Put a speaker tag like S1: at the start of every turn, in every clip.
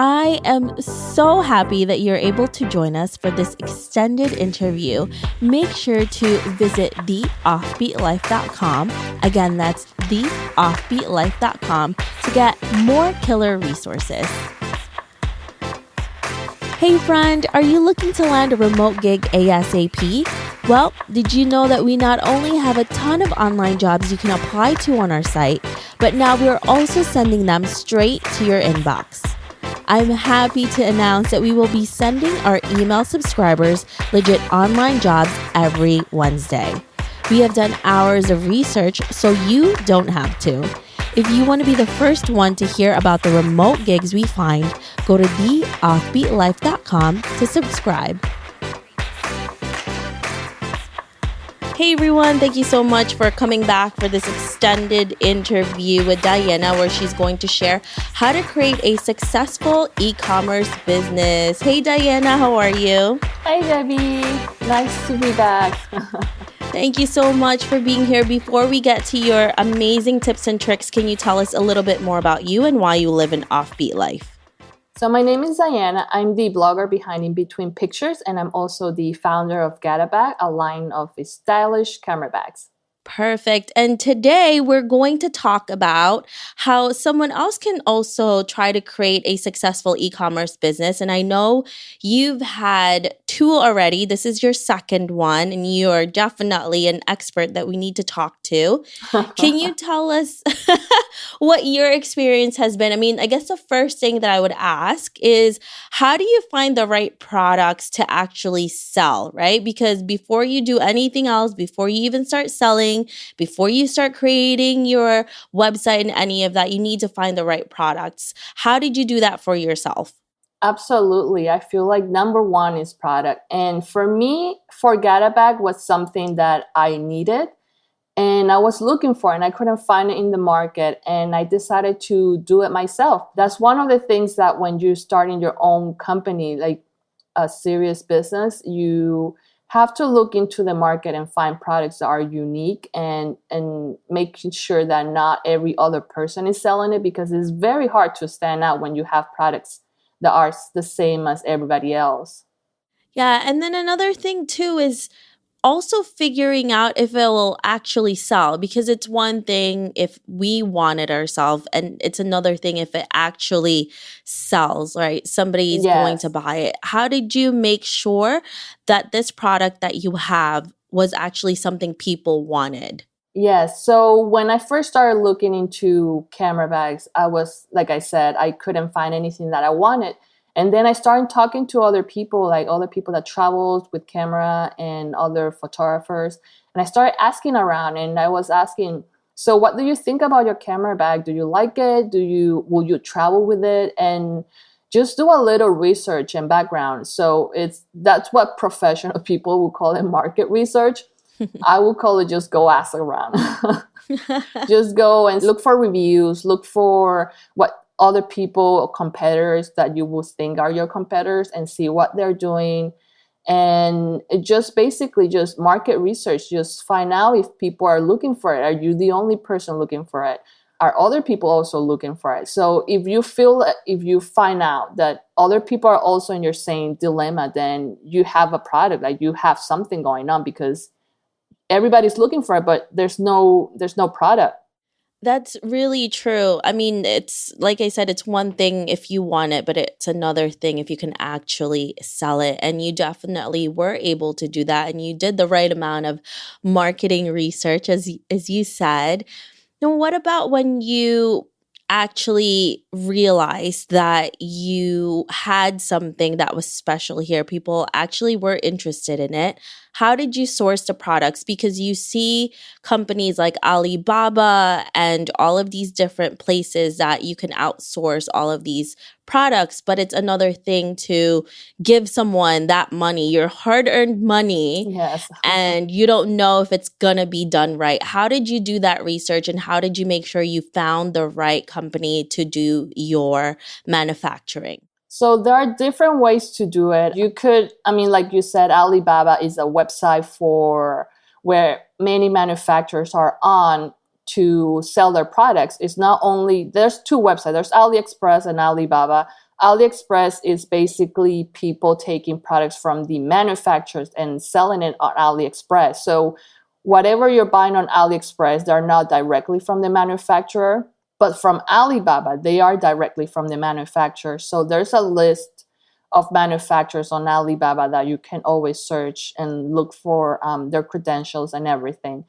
S1: I am so happy that you're able to join us for this extended interview. Make sure to visit theoffbeatlife.com. Again, that's theoffbeatlife.com to get more killer resources. Hey friend, are you looking to land a remote gig ASAP? Well, did you know that we not only have a ton of online jobs you can apply to on our site, but now we are also sending them straight to your inbox. I'm happy to announce that we will be sending our email subscribers legit online jobs every Wednesday. We have done hours of research, so you don't have to. If you want to be the first one to hear about the remote gigs we find, go to theoffbeatlife.com to subscribe. Hey everyone, thank you so much for coming back for this extended interview with Diona, where she's going to share how to create a successful e-commerce business. Hey Diona, how are you?
S2: Hi Debbie, nice to be back.
S1: Thank you so much for being here. Before we get to your amazing tips and tricks, can you tell us a little bit more about you and why you live an offbeat life?
S2: So my name is Diona. I'm the blogger behind In Between Pictures, and I'm also the founder of Vagabond, a line of stylish camera bags.
S1: Perfect. And today we're going to talk about how someone else can also try to create a successful e-commerce business. And I know you've had two already. This is your second one, and you are definitely an expert that we need to talk to. Can you tell us what your experience has been? I mean, I guess the first thing that I would ask is, how do you find the right products to actually sell, right? Because before you do anything else, before you even start selling, before you start creating your website and any of that, you need to find the right products. How did you do that for yourself?
S2: Absolutely. I feel like number one is product. And for me, Forget a Bag was something that I needed and I was looking for, and I couldn't find it in the market. And I decided to do it myself. That's one of the things that when you're starting your own company, like a serious business, you have to look into the market and find products that are unique and making sure that not every other person is selling it, because it's very hard to stand out when you have products that are the same as everybody else.
S1: Yeah, and then another thing too is also figuring out if it will actually sell, because it's one thing if we want it ourselves and it's another thing if it actually sells, right? Somebody's going to
S2: Yes.
S1: buy it. How did you make sure that this product that you have was actually something people wanted?
S2: Yes. So when I first started looking into camera bags, I was, like I said, I couldn't find anything that I wanted. And then I started talking to other people, like other people that traveled with camera and other photographers. And I started asking around, and I was asking, so what do you think about your camera bag? Do you like it? Will you travel with it? And just do a little research and background. So that's what professional people would call it, market research. I would call it just go ask around. Just go and look for reviews, look for what other people or competitors that you would think are your competitors and see what they're doing. And it just basically just market research, just find out if people are looking for it. Are you the only person looking for it? Are other people also looking for it? So if you find out that other people are also in your same dilemma, then you have a product, like you have something going on, because everybody's looking for it, but there's no product.
S1: That's really true. I mean, it's like I said, it's one thing if you want it, but it's another thing if you can actually sell it. And you definitely were able to do that. And you did the right amount of marketing research, as you said. Now, what about when you actually realized that you had something that was special here? People actually were interested in it. How did you source the products? Because you see companies like Alibaba and all of these different places that you can outsource all of these products, but it's another thing to give someone that money, your hard-earned money,
S2: Yes.
S1: and you don't know if it's gonna be done right. How did you do that research, and how did you make sure you found the right company to do your manufacturing?
S2: So there are different ways to do it. You could, I mean, like you said, Alibaba is a website for where many manufacturers are on to sell their products is not only, there's two websites, there's AliExpress and Alibaba. AliExpress is basically people taking products from the manufacturers and selling it on AliExpress. So whatever you're buying on AliExpress, they're not directly from the manufacturer, but from Alibaba, they are directly from the manufacturer. So there's a list of manufacturers on Alibaba that you can always search and look for their credentials and everything.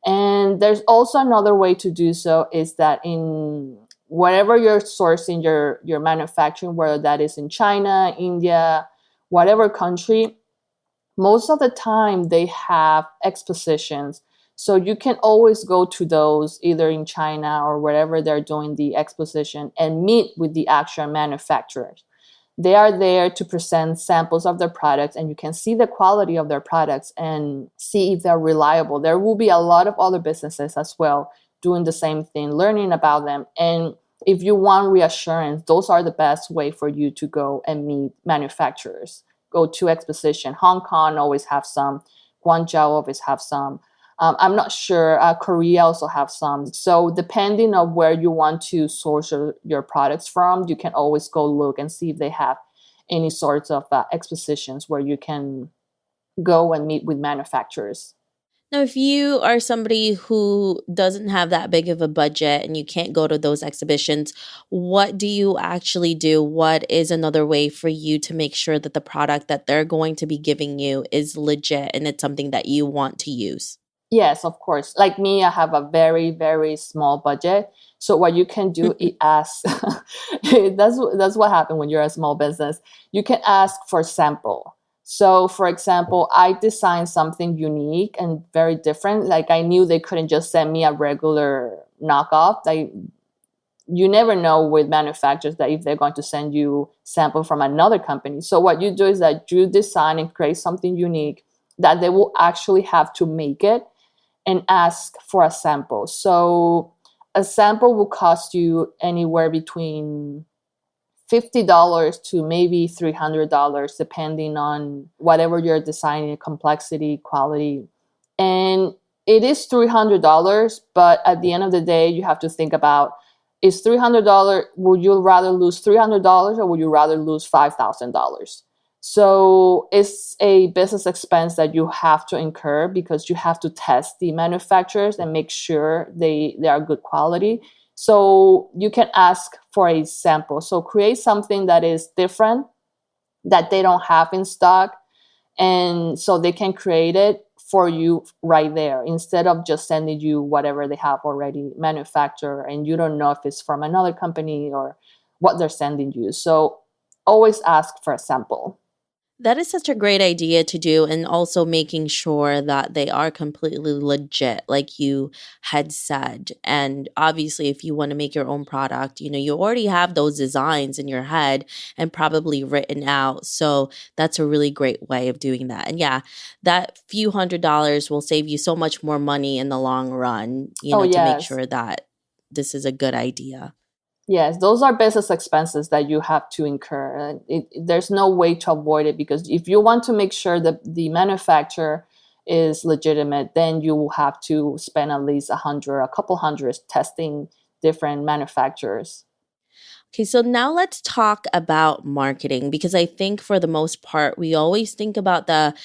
S2: And there's also another way to do so is that in wherever you're sourcing your manufacturing, whether that is in China, India, whatever country, most of the time they have expositions. So you can always go to those either in China or wherever they're doing the exposition and meet with the actual manufacturers. They are there to present samples of their products, and you can see the quality of their products and see if they're reliable. There will be a lot of other businesses as well doing the same thing, learning about them. And if you want reassurance, those are the best way for you to go and meet manufacturers. Go to exposition. Hong Kong always have some. Guangzhou always have some. I'm not sure. Korea also have some. So depending on where you want to source your products from, you can always go look and see if they have any sorts of expositions where you can go and meet with manufacturers.
S1: Now, if you are somebody who doesn't have that big of a budget and you can't go to those exhibitions, what do you actually do? What is another way for you to make sure that the product that they're going to be giving you is legit and it's something that you want to use?
S2: Yes, of course. Like me, I have a very, very small budget. So what you can do is ask. That's what happens when you're a small business. You can ask for sample. So, for example, I designed something unique and very different. Like I knew they couldn't just send me a regular knockoff. You never know with manufacturers that if they're going to send you sample from another company. So what you do is that you design and create something unique that they will actually have to make it and ask for a sample. So a sample will cost you anywhere between $50 to maybe $300, depending on whatever you're designing, complexity, quality. And it is $300, but at the end of the day, you have to think about, is $300, would you rather lose $300 or would you rather lose $5,000? So it's a business expense that you have to incur because you have to test the manufacturers and make sure they are good quality. So you can ask for a sample. So create something that is different that they don't have in stock. And so they can create it for you right there instead of just sending you whatever they have already manufactured and you don't know if it's from another company or what they're sending you. So always ask for a sample.
S1: That is such a great idea to do, and also making sure that they are completely legit, like you had said. And obviously, if you want to make your own product, you already have those designs in your head and probably written out. So that's a really great way of doing that. And yeah, that few $100s will save you so much more money in the long run,
S2: Oh,
S1: to make
S2: yes.
S1: sure that this is a good idea.
S2: Yes, those are business expenses that you have to incur. There's no way to avoid it because if you want to make sure that the manufacturer is legitimate, then you will have to spend at least a couple hundreds testing different manufacturers.
S1: Okay, so now let's talk about marketing because I think for the most part, we always think about the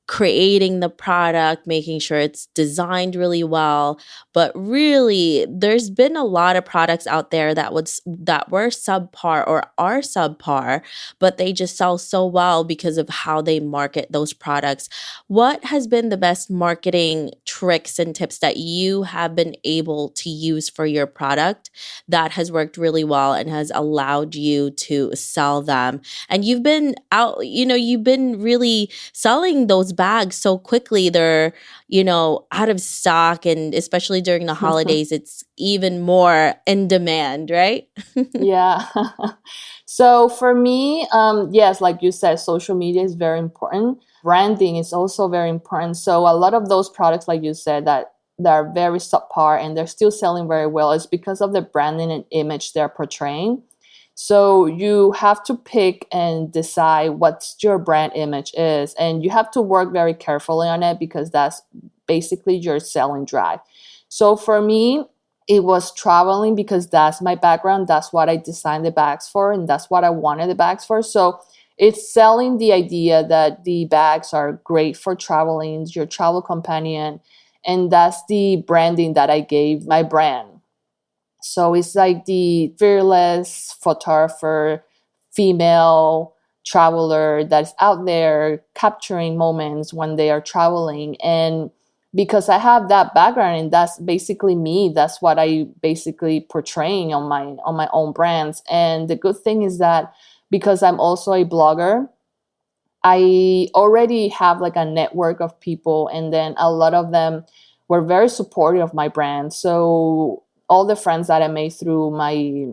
S1: creating the product, making sure it's designed really well. But really, there's been a lot of products out there that were subpar or are subpar, but they just sell so well because of how they market those products. What has been the best marketing tricks and tips that you have been able to use for your product that has worked really well and has allowed you to sell them? And you've been out, you've been really selling those bags so quickly. They're, out of stock. And especially during the holidays, it's even more in demand, right?
S2: Yeah. So for me, yes, like you said, social media is very important. Branding is also very important. So a lot of those products, like you said, that are very subpar and they're still selling very well is because of the branding and image they're portraying. So you have to pick and decide what your brand image is, and you have to work very carefully on it because that's basically your selling drive. So for me, it was traveling because that's my background. That's what I designed the bags for, and that's what I wanted the bags for. So it's selling the idea that the bags are great for traveling, your travel companion, and that's the branding that I gave my brand. So it's like the fearless photographer, female traveler that's out there capturing moments when they are traveling. And because I have that background and that's basically me, that's what I basically portraying on my own brands. And the good thing is that because I'm also a blogger, I already have like a network of people, and then a lot of them were very supportive of my brand. So all the friends that I made through my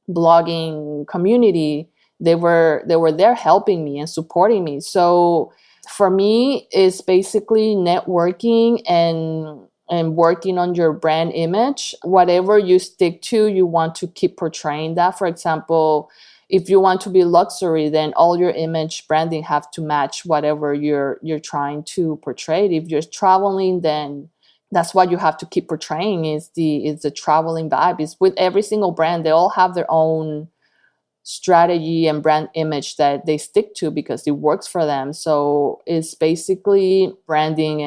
S2: blogging community, they were there helping me and supporting me. So for me, it's basically networking and working on your brand image. Whatever you stick to, you want to keep portraying that. For example, if you want to be luxury, then all your image branding have to match whatever you're trying to portray. If you're traveling, then that's what you have to keep portraying is the traveling vibe. Is with every single brand, they all have their own strategy and brand image that they stick to because it works for them. So it's basically branding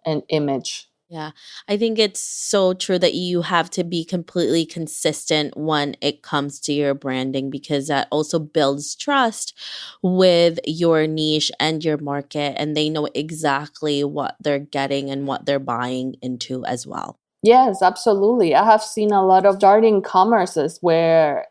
S2: and image.
S1: Yeah, I think it's so true that you have to be completely consistent when it comes to your branding because that also builds trust with your niche and your market, and they know exactly what they're getting and what they're buying into as well.
S2: Yes, absolutely. I have seen a lot of starting commerces where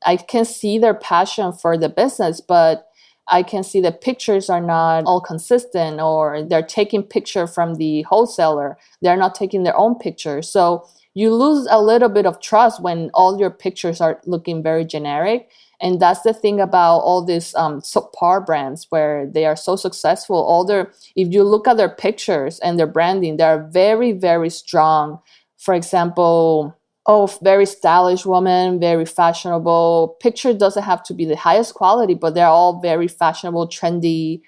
S2: I can see their passion for the business, but I can see the pictures are not all consistent, or they're taking picture from the wholesaler. They're not taking their own picture. So you lose a little bit of trust when all your pictures are looking very generic. And that's the thing about all these subpar brands where they are so successful. If you look at their pictures and their branding, they are very, very strong. For example, very stylish woman, very fashionable. Picture doesn't have to be the highest quality, but they're all very fashionable, trendy.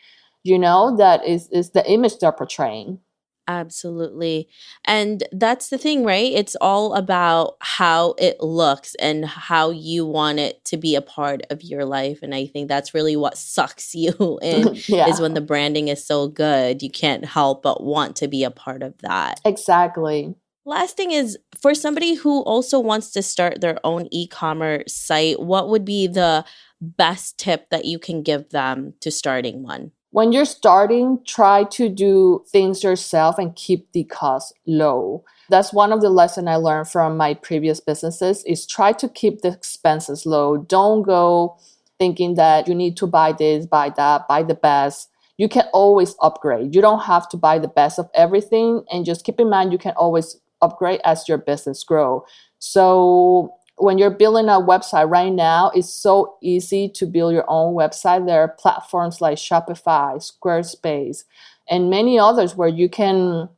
S2: That is the image they're portraying.
S1: Absolutely. And that's the thing, right? It's all about how it looks and how you want it to be a part of your life. And I think that's really what sucks you in is
S2: Yeah,
S1: when the branding is so good, you can't help but want to be a part of that.
S2: exactly.
S1: Last thing is for somebody who also wants to start their own e-commerce site, what would be the best tip that you can give them to starting one?
S2: When you're starting, try to do things yourself and keep the cost low. That's one of the lessons I learned from my previous businesses is try to keep the expenses low. Don't go thinking that you need to buy this, buy that, buy the best. You can always upgrade. You don't have to buy the best of everything, and just keep in mind you can always upgrade as your business grow. So when you're building a website right now, it's so easy to build your own website. There are platforms like Shopify, Squarespace, and many others where you can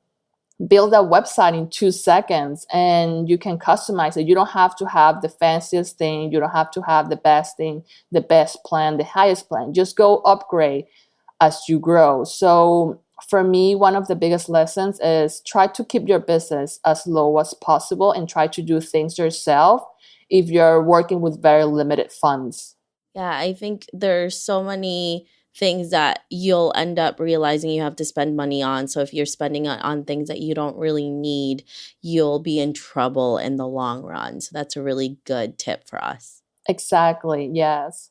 S2: build a website in 2 seconds and you can customize it. You don't have to have the fanciest thing. You don't have to have the best thing, the best plan, the highest plan. Just go upgrade as you grow. So for me, one of the biggest lessons is try to keep your business as low as possible and try to do things yourself if you're working with very limited funds.
S1: Yeah, I think there's so many things that you'll end up realizing you have to spend money on. So if you're spending on things that you don't really need, you'll be in trouble in the long run. So that's a really good tip for us.
S2: Exactly, yes.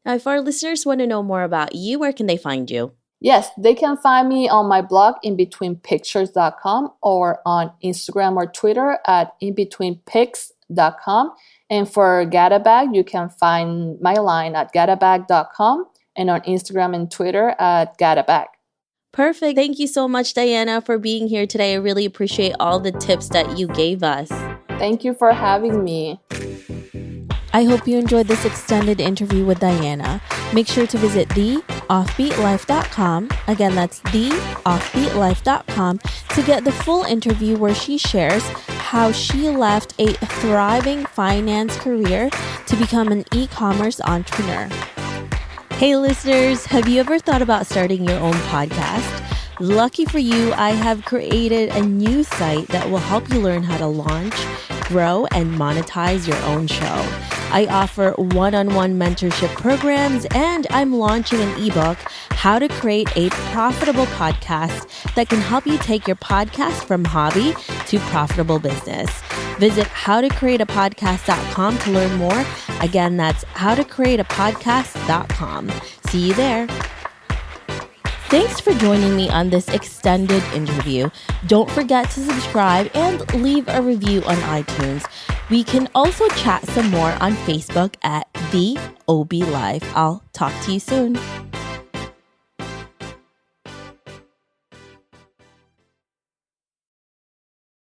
S1: Now, if our listeners want to know more about you, where can they find you?
S2: Yes, they can find me on my blog inbetweenpictures.com or on Instagram or Twitter at inbetweenpics.com. And for Gatabag, you can find my line at gatabag.com and on Instagram and Twitter at Gatabag.
S1: Perfect. Thank you so much, Diana, for being here today. I really appreciate all the tips that you gave us.
S2: Thank you for having me.
S1: I hope you enjoyed this extended interview with Diana. Make sure to visit theoffbeatlife.com. Again, that's theoffbeatlife.com to get the full interview where she shares how she left a thriving finance career to become an e-commerce entrepreneur. Hey listeners, have you ever thought about starting your own podcast? Lucky for you, I have created a new site that will help you learn how to launch, grow, and monetize your own show. I offer one-on-one mentorship programs, and I'm launching an ebook, How to Create a Profitable Podcast, that can help you take your podcast from hobby to profitable business. Visit howtocreateapodcast.com to learn more. Again, that's howtocreateapodcast.com. See you there. Thanks for joining me on this extended interview. Don't forget to subscribe and leave a review on iTunes. We can also chat some more on Facebook at The OB Live. I'll talk to you soon.